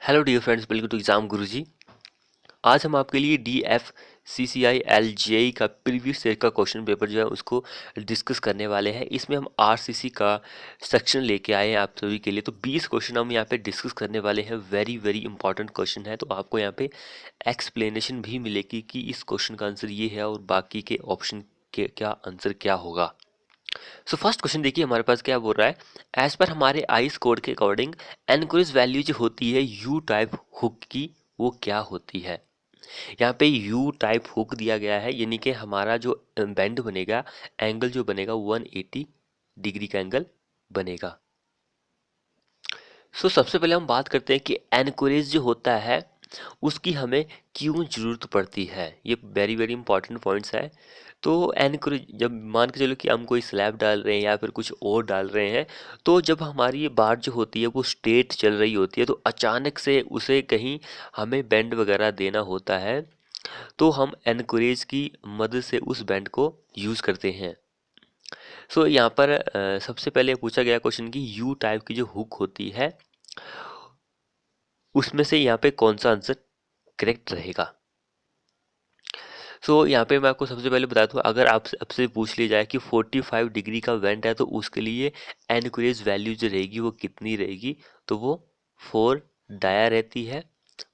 Hello dear friends, welcome to exam Guruji. आज हम आपके लिए DFCCI LGI का प्रीवियस ईयर का क्वेश्चन पेपर जो है उसको डिस्कस करने वाले हैं। इसमें हम RCC का सेक्शन लेके आए हैं आप सभी के लिए। तो 20 क्वेश्चन हम यहाँ पे डिस्कस करने वाले हैं। वेरी वेरी इंपॉर्टेंट क्वेश्चन है, तो आपको यहाँ पे एक्सप्लेनेशन भी मिलेगी कि इस क्वेश्चन का आंसर ये है और बाकी के ऑप्शन के क्या आंसर क्या होगा। सो फर्स्ट क्वेश्चन देखिए हमारे पास क्या बोल रहा है। एज पर हमारे आइस कोड के अकॉर्डिंग एनकोरेज वैल्यू जो होती है यू टाइप हुक की, वो क्या होती है। यहाँ पे यू टाइप हुक दिया गया है, यानी कि हमारा जो बेंड बनेगा, एंगल जो बनेगा 180 डिग्री का एंगल बनेगा। सो सबसे पहले हम बात करते हैं कि एनकोरेज जो होता है उसकी हमें क्यों ज़रूरत पड़ती है। ये वेरी वेरी इंपॉर्टेंट पॉइंट्स है। तो एनकोरेज जब मान के चलो कि हम कोई स्लैब डाल रहे हैं या फिर कुछ और डाल रहे हैं, तो जब हमारी ये बार जो होती है वो स्ट्रेट चल रही होती है, तो अचानक से उसे कहीं हमें बेंड वगैरह देना होता है, तो हम एनकोरेज की मदद से उस बेंड को यूज़ करते हैं। सो यहाँ पर सबसे पहले पूछा गया क्वेश्चन कि यू टाइप की जो हुक होती है उसमें से यहाँ पे कौन सा आंसर करेक्ट रहेगा। यहाँ पे मैं आपको सबसे पहले बता दूं, अगर आपसे पूछ लिया जाए कि 45 डिग्री का वेंट है तो उसके लिए एनकोरेज वैल्यू जो रहेगी वो कितनी रहेगी, तो वो 4 डाया रहती है,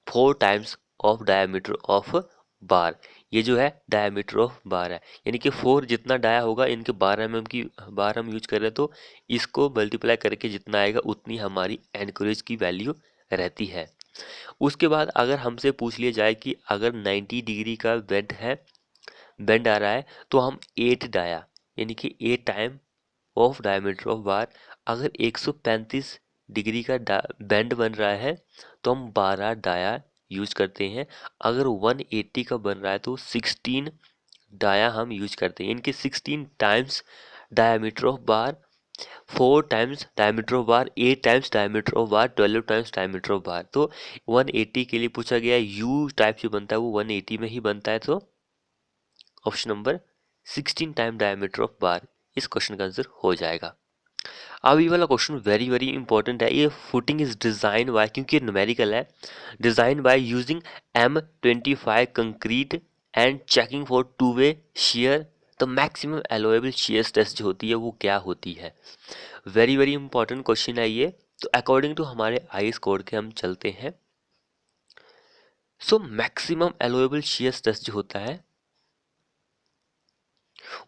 4 टाइम्स ऑफ डायामीटर ऑफ बार। ये जो है डायामीटर ऑफ बार है, यानी कि 4 जितना डाया होगा, इनके 12 mm की बार हम यूज कर रहे हैं, तो इसको मल्टीप्लाई करके जितना आएगा उतनी हमारी एनकोरेज की वैल्यू रहती है। उसके बाद अगर हमसे पूछ लिया जाए कि अगर 90 डिग्री का बेंड आ रहा है, तो हम 8 डाया, यानी कि 8 टाइम ऑफ डायमीटर ऑफ बार। अगर 135 डिग्री का बेंड बन रहा है तो हम 12 डाया यूज करते हैं। अगर 180 का बन रहा है तो 16 डाया हम यूज करते हैं, इनके 16 times diameter of bar, 4 times diameter of bar, 8 times diameter of bar, 12 times diameter of बार। तो 180 के लिए पूछा गया, यू टाइप जो बनता है वो 180 में ही बनता है, तो option number 16 time diameter of बार इस क्वेश्चन का आंसर हो जाएगा। अब ये वाला क्वेश्चन वेरी वेरी इंपॉर्टेंट है। ये फुटिंग इज डिजाइन बाय, क्योंकि ये न्यूमेरिकल है, design by using M25 concrete and checking for two way shear, the maximum allowable shear stress जो होती है वो क्या होती है। वेरी वेरी इंपॉर्टेंट क्वेश्चन है ये। तो अकॉर्डिंग टू हमारे आईएस कोड के हम चलते हैं। मैक्सिमम अलोएबल शेयर स्ट्रेस जो होता है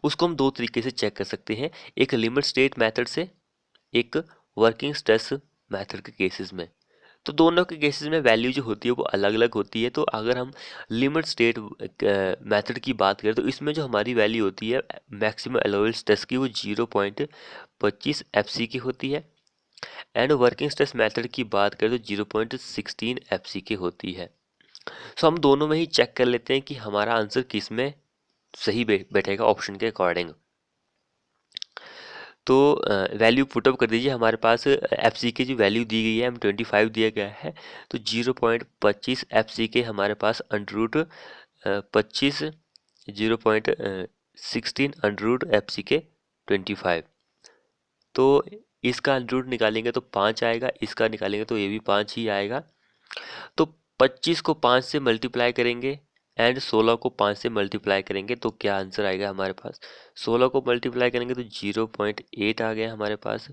उसको हम दो तरीके से चेक कर सकते हैं, एक लिमिट स्टेट मेथड से, एक वर्किंग स्ट्रेस मेथड के केसेस में। तो दोनों के केसेस में वैल्यू जो होती है वो अलग अलग होती है। तो अगर हम लिमिट स्टेट मेथड की बात करें तो इसमें जो हमारी वैल्यू होती है मैक्सिमम अलाउबल स्ट्रेस की, वो 0.25 FC की होती है। एंड वर्किंग स्ट्रेस मेथड की बात करें तो 0.16 FC की होती है। हम दोनों में ही चेक कर लेते हैं कि हमारा आंसर किस में सही बैठेगा ऑप्शन के अकॉर्डिंग। तो वैल्यू पुटअप कर दीजिए। हमारे पास एफ सी की जो वैल्यू दी गई है M25 दिया गया है, तो 0.25 FC के हमारे पास under root 25, 0.16 under root FC के 25। तो इसका अंडर रूट निकालेंगे तो 5 आएगा, इसका निकालेंगे तो ये भी 5 ही आएगा। तो 25 को 5 से मल्टीप्लाई करेंगे एंड 16 को 5 से मल्टीप्लाई करेंगे तो क्या आंसर आएगा हमारे पास। 16 को मल्टीप्लाई करेंगे तो 0.8 आ गया हमारे पास,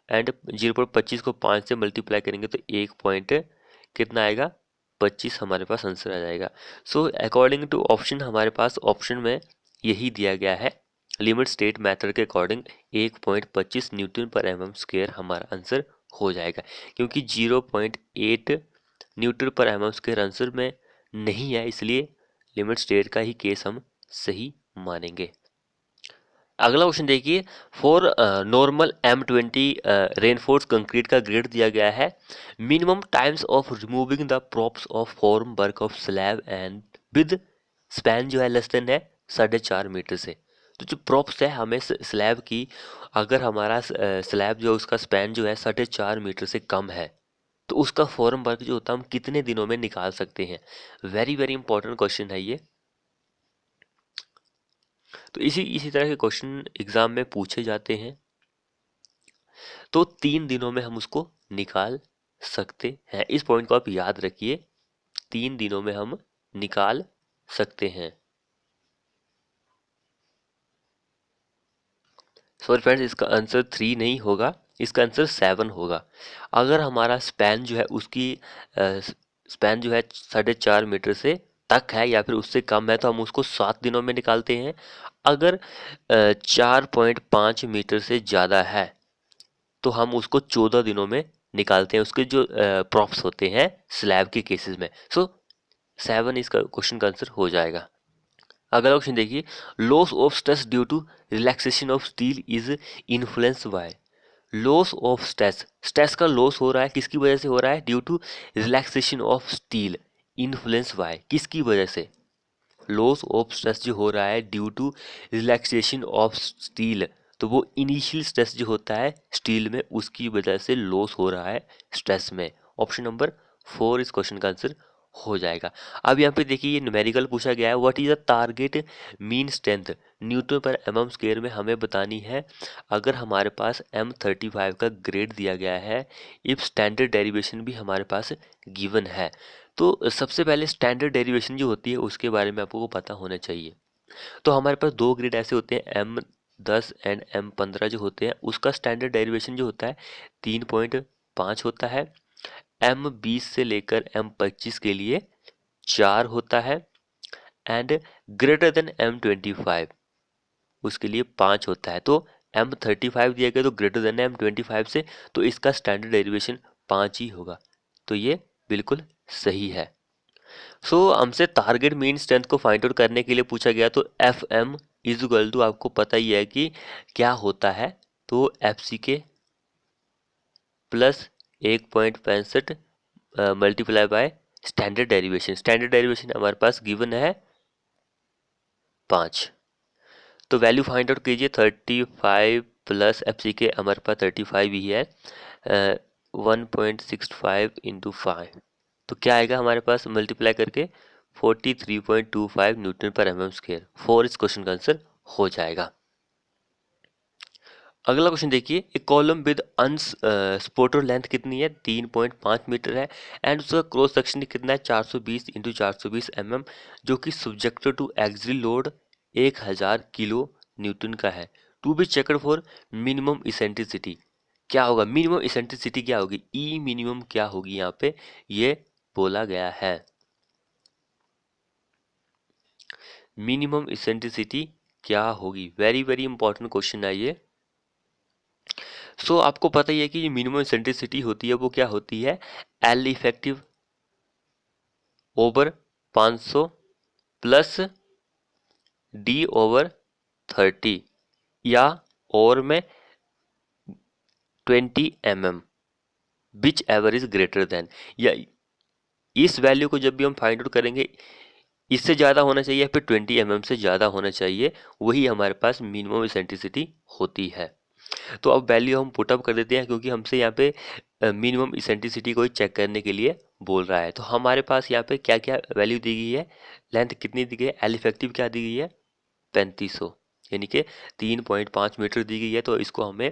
एंड 0.25 को 5 से मल्टीप्लाई करेंगे तो 1 पॉइंट कितना आएगा, 25 हमारे पास आंसर आ जाएगा। अकॉर्डिंग टू ऑप्शन हमारे पास ऑप्शन में यही दिया गया है, लिमिट स्टेट मेथड के अकॉर्डिंग 1.25 न्यूटन पर mm² हमारा आंसर हो जाएगा। क्योंकि 0.8 न्यूटन पर mm² आंसर में नहीं है, इसलिए लिमिट स्टेट का ही केस हम सही मानेंगे। अगला क्वेश्चन देखिए, for normal M20 reinforce concrete का ग्रेड दिया गया है, minimum times of removing the props of form work of slab and with span जो है लेस देन है 4.5 मीटर से। तो जो प्रॉप्स है हमें स्लैब की, अगर हमारा स्लैब जो उसका स्पैन जो है 4.5 मीटर से कम है, तो उसका फॉर्म वर्क जो होता है हम कितने दिनों में निकाल सकते हैं। वेरी वेरी इंपॉर्टेंट क्वेश्चन है ये। तो इसी इसी तरह के क्वेश्चन एग्जाम में पूछे जाते हैं, तो 3 दिनों में हम उसको निकाल सकते हैं। इस पॉइंट को आप याद रखिए, 3 दिनों में हम निकाल सकते हैं। सॉरी फ्रेंड्स, इसका आंसर 3 नहीं होगा, इसका आंसर 7 होगा। अगर हमारा स्पैन जो है उसकी स्पैन जो है 4.5 मीटर से तक है या फिर उससे कम है तो हम उसको 7 दिनों में निकालते हैं। अगर 4.5 मीटर से ज़्यादा है तो हम उसको 14 दिनों में निकालते हैं, उसके जो प्रॉप्स होते हैं स्लैब के केसेस में। सो 7 इसका क्वेश्चन का आंसर हो जाएगा। अगला क्वेश्चन देखिए, loss of stress due to relaxation of steel is influence by. Loss of stress, stress का लॉस हो रहा है किसकी वजह से हो रहा है? Due to relaxation of steel, influence by किसकी वजह से? लॉस ऑफ स्ट्रेस जो हो रहा है due to relaxation of steel, तो वो इनिशियल स्ट्रेस जो होता है स्टील में उसकी वजह से लॉस हो रहा है स्ट्रेस में। ऑप्शन नंबर 4 इस क्वेश्चन का आंसर हो जाएगा। अब यहाँ पे देखिए ये न्यूमेरिकल पूछा गया है, what is the target mean strength Newton पर एमएम स्क्वायर में हमें बतानी है। अगर हमारे पास M35 का ग्रेड दिया गया है, इफ स्टैंडर्ड डेरिवेशन भी हमारे पास गिवन है, तो सबसे पहले स्टैंडर्ड डेरिवेशन जो होती है उसके बारे में आपको पता होना चाहिए। तो हमारे पास 2 ग्रेड ऐसे होते हैं, M10 एंड M15 जो होते हैं, उसका स्टैंडर्ड डेरिवेशन जो होता है 3.5 होता है। M20 से लेकर M25 के लिए 4 होता है एंड ग्रेटर देन M25 उसके लिए 5 होता है। तो M35 दिया गया तो ग्रेटर देन M25 से, तो इसका स्टैंडर्ड डेरिवेशन 5 ही होगा। तो ये बिल्कुल सही है। हमसे टारगेट मीन स्ट्रेंथ को फाइंड आउट करने के लिए पूछा गया, तो f m is equal to, आपको पता ही है कि क्या होता है, तो एफ सी के plus 1.65 multiply by standard derivation. Standard derivation हमारे पास गिवन है 5। तो वैल्यू फाइंड आउट कीजिए, 35 प्लस एफ सी के हमारे पास 35 ही है, 1.65 इंटू 5, तो क्या आएगा हमारे पास मल्टीप्लाई करके 43.25 न्यूटन पर एम एम स्क्वायर। 4 इस क्वेश्चन का आंसर हो जाएगा। अगला क्वेश्चन देखिए, एक कॉलम विद अनसपोर्टेड लेंथ कितनी है? 3.5 मीटर है एंड उसका क्रॉस सेक्शन कितना है? 420 इंटू 420 mm, जो कि subjected to axial load 1000 kilo newton का है। To be checked for minimum eccentricity, क्या होगा मिनिमम इसेंट्रिसिटी? क्या होगी? ई मिनिमम क्या होगी यहाँ पे, ये बोला गया है। मिनिमम इसेंट्रिसिटी क्या होगी? वेरी वेरी इंपॉर्टेंट क्वेश्चन है ये। आपको पता ही है कि ये मिनिमम इसेंट्रिसिटी होती है वो क्या होती है? L effective over 500 plus D over 30, या और में 20 mm, which ever is greater than, या इस वैल्यू को जब भी हम फाइंड आउट करेंगे इससे ज़्यादा होना चाहिए या फिर 20 mm से ज़्यादा होना चाहिए, वही हमारे पास मिनिमम इसेंट्रिसिटी होती है। तो अब वैल्यू हम पुटअप कर देते हैं क्योंकि हमसे यहाँ पे मिनिमम इसेंट्रिसिटी को चेक करने के लिए बोल रहा है। तो हमारे पास यहाँ पे क्या क्या वैल्यू दी गई है? लेंथ कितनी दी गई है? एल इफेक्टिव क्या दी गई है? 3500, यानी कि 3.5 मीटर दी गई है, तो इसको हमें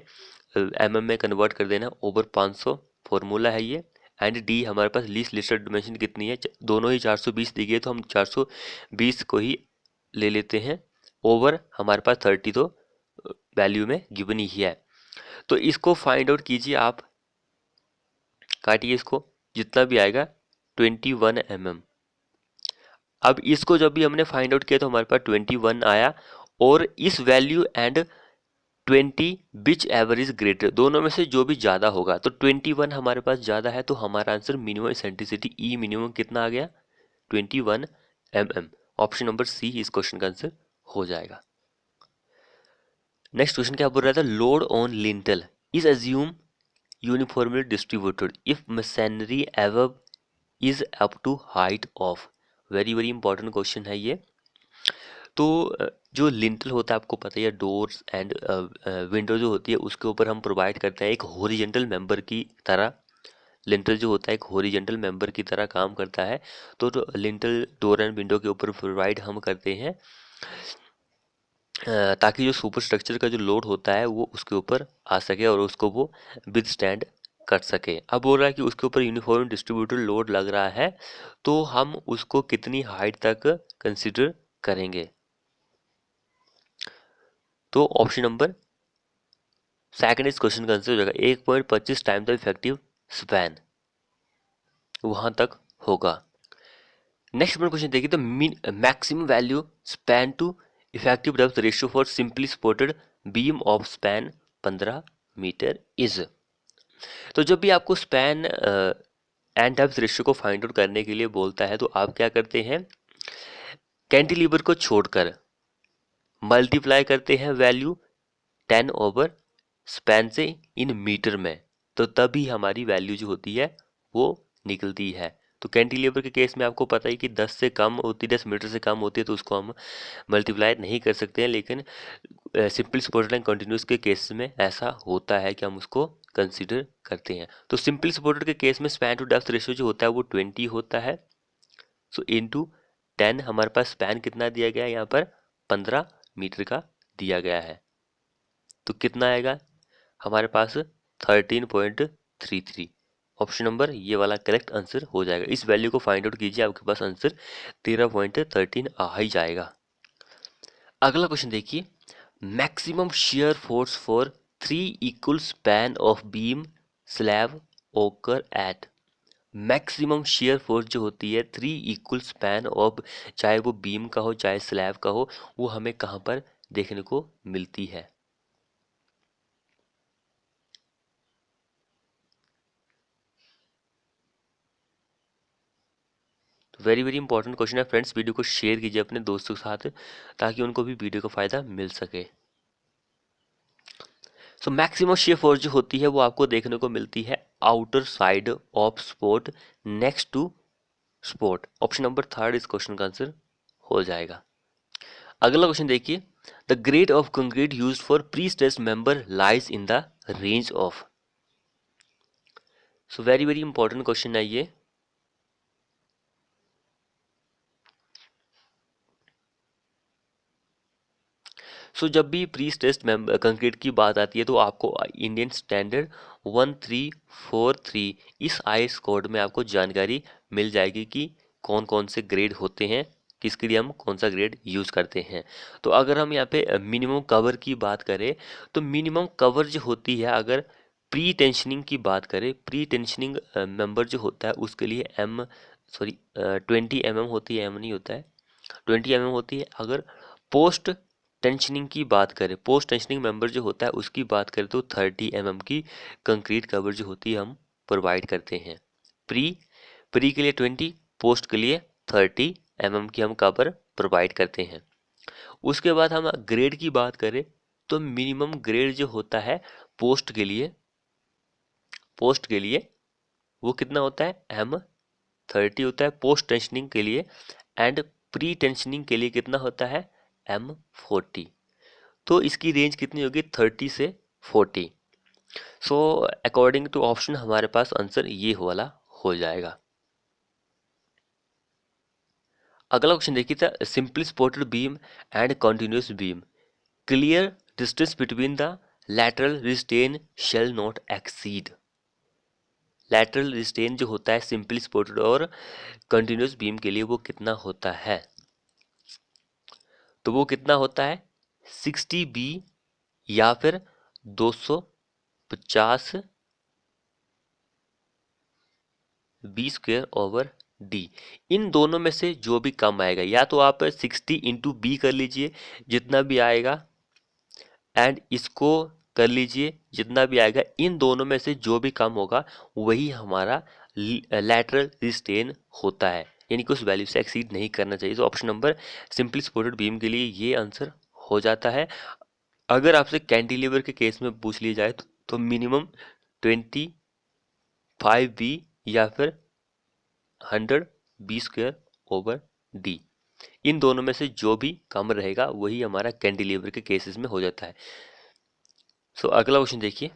mm में कन्वर्ट कर देना, ओवर 500 फॉर्मूला है ये। एंड डी हमारे पास लीस्ट लिस्टेड डिमेंशन कितनी है? दोनों ही 420 दी गई है, तो हम 420 को ही ले लेते हैं, ओवर हमारे पास 30 तो वैल्यू में गिवन ही है। तो इसको फाइंड आउट कीजिए आप, काटिए इसको, जितना भी आएगा 21 mm। अब इसको जब भी हमने फाइंड आउट किया तो हमारे पास 21 आया, और इस value and 20 which ever is greater, दोनों में से जो भी ज़्यादा होगा, तो 21 हमारे पास ज़्यादा है, तो हमारा आंसर मिनिमम इसेंट्रिसिटी ई मिनिमम कितना आ गया? 21 mm। ऑप्शन नंबर सी इस क्वेश्चन का आंसर हो जाएगा। नेक्स्ट क्वेश्चन क्या बोल रहा था? Load on lintel is assume uniformly distributed if masonry above is up to height of. Very very important question है ये। तो जो लिंटल होता है आपको पता ही है, डोर्स एंड विंडो जो होती है उसके ऊपर हम प्रोवाइड करते हैं एक हॉरिजेंटल मेंबर की तरह। लिंटल जो होता है एक हॉरिजेंटल मेंबर की तरह काम करता है। तो लिंटल डोर एंड विंडो के ऊपर प्रोवाइड हम करते हैं ताकि जो सुपर स्ट्रक्चर का जो लोड होता है वो उसके ऊपर आ सके और उसको वो विद स्टैंड कर सके। अब बोल रहा है कि उसके ऊपर यूनिफॉर्म डिस्ट्रीब्यूटर लोड लग रहा है, तो हम उसको कितनी हाइट तक कंसिडर करेंगे। तो ऑप्शन नंबर सेकंड इस क्वेश्चन का आंसर हो जाएगा 1.25 टाइम द इफेक्टिव स्पैन, वहां तक होगा। नेक्स्ट क्वेश्चन देखिए, the maximum value span to effective depth ratio for simply supported beam of span 15 meter is. तो जब भी आपको स्पैन एंड डेप्थ रेशियो को फाइंड आउट करने के लिए बोलता है, तो आप क्या करते हैं, कैंटिलीवर को छोड़कर मल्टीप्लाई करते हैं वैल्यू 10 ओवर स्पैन से इन मीटर में, तो तभी हमारी वैल्यू जो होती है वो निकलती है। तो कैंटिलीवर के केस में आपको पता ही कि 10 से कम होती, 10 मीटर से कम होती है, तो उसको हम मल्टीप्लाई नहीं कर सकते हैं। लेकिन सिंपल सपोर्टेड एंड कंटिन्यूस के केस में ऐसा होता है कि हम उसको कंसीडर करते हैं। तो सिंपल सपोर्टेड के केस में स्पैन टू डेप्थ रेशियो जो होता है वो 20 होता है। सो इनटू 10 हमारे पास स्पैन कितना दिया गया है, यहाँ पर 15 मीटर का दिया गया है। तो कितना आएगा हमारे पास 13.33। ऑप्शन नंबर ये वाला करेक्ट आंसर हो जाएगा। इस वैल्यू को फाइंड आउट कीजिए, आपके पास आंसर 13.13 आ ही जाएगा। अगला क्वेश्चन देखिए, maximum shear force for 3 equal span of beam slab ओकर एट। मैक्सिमम shear फोर्स जो होती है 3 इक्वल स्पैन ऑफ, चाहे वो बीम का हो चाहे स्लैब का हो, वो हमें कहाँ पर देखने को मिलती है। वेरी वेरी इंपॉर्टेंट क्वेश्चन है फ्रेंड्स। वीडियो को शेयर कीजिए अपने दोस्तों के साथ, ताकि उनको भी वीडियो का फायदा मिल सके। सो मैक्सिमम shear फोर्स जो होती है वो आपको देखने को मिलती है outer side of support next to support. Option number third इस क्वेश्चन का आंसर हो जाएगा। अगला क्वेश्चन देखिए, the grade of concrete used for prestressed member lies in the range of. So very very important question है ये। सो जब भी प्री स्ट्रेस्ड कंक्रीट की बात आती है, तो आपको इंडियन स्टैंडर्ड 1343 इस आईएस कोड में आपको जानकारी मिल जाएगी कि कौन कौन से ग्रेड होते हैं, किसके लिए हम कौन सा ग्रेड यूज़ करते हैं। तो अगर हम यहाँ पे मिनिमम कवर की बात करें, तो मिनिमम कवर जो होती है, अगर प्री टेंशनिंग की बात करें, प्री टेंशनिंग मेंबर जो होता है उसके लिए 20 mm होती है, एम नहीं होता है, 20 mm होती है। अगर पोस्ट टेंशनिंग की बात करें, पोस्ट टेंशनिंग मेंबर जो होता है उसकी बात करें, तो 30 mm की कंक्रीट कवर जो होती है हम प्रोवाइड करते हैं। प्री प्री के लिए 20, पोस्ट के लिए 30 mm की हम कवर प्रोवाइड करते हैं। उसके बाद हम ग्रेड की बात करें, तो मिनिमम ग्रेड जो होता है पोस्ट के लिए, पोस्ट के लिए वो कितना होता है, M30 होता है पोस्ट टेंशनिंग के लिए। एंड प्री टेंशनिंग के लिए कितना होता है, M40। तो इसकी रेंज कितनी होगी, 30 से 40। सो अकॉर्डिंग टू ऑप्शन हमारे पास आंसर ये वाला हो जाएगा। अगला क्वेश्चन देखिए था, simply supported beam and continuous beam clear distance between the lateral restraint shall not exceed. Lateral restraint जो होता है सिंपली सपोर्टेड और कंटिन्यूस बीम के लिए वो कितना होता है, तो वो कितना होता है 60 B या फिर 250 B² / D। इन दोनों में से जो भी कम आएगा, या तो आप 60 × B कर लीजिए जितना भी आएगा, एंड इसको कर लीजिए जितना भी आएगा। इन दोनों में से जो भी कम होगा वही हमारा लैटरल रिस्टेन होता है, यानी कि उस वैल्यू से एक्सीड नहीं करना चाहिए। तो option number simply supported beam के लिए ये आंसर हो जाता है। अगर आपसे कैंटिलीवर के केस में पूछ लिया जाए, तो मिनिमम 25B या फिर 100 B² / D। इन दोनों में से जो भी कम रहेगा वही हमारा कैंटिलीवर के केसेस में हो जाता है। सो अगला क्वेश्चन देखिए,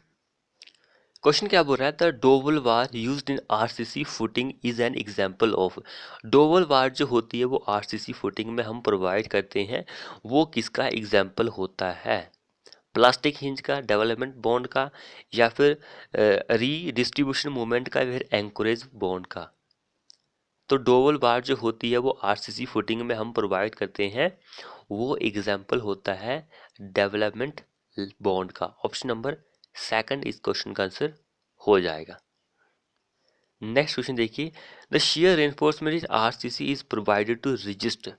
क्वेश्चन क्या बोल रहा है, the dowel bar used in RCC footing is an example of. Dowel bar जो होती है वो आरसीसी फुटिंग में हम प्रोवाइड करते हैं, वो किसका एग्जांपल होता है। प्लास्टिक हिंज का, डेवलपमेंट बॉन्ड का, या फिर रीडिस्ट्रीब्यूशन मूवमेंट का, या फिर एंकोरेज बॉन्ड का। तो डोवल बार जो होती है वो आरसीसी फुटिंग में हम प्रोवाइड करते हैं, वो एग्जाम्पल होता है डेवलपमेंट बॉन्ड का। ऑप्शन नंबर सेकंड इस क्वेश्चन का आंसर हो जाएगा। नेक्स्ट क्वेश्चन देखिए, the shear reinforcement is RCC is provided to resist.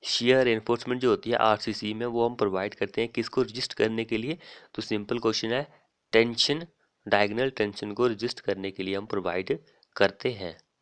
Shear reinforcement जो होती है आरसीसी में वो हम प्रोवाइड करते हैं किसको रजिस्ट करने के लिए? तो सिंपल क्वेश्चन है, टेंशन, डायगोनल टेंशन को रजिस्ट करने के लिए हम प्रोवाइड करते हैं।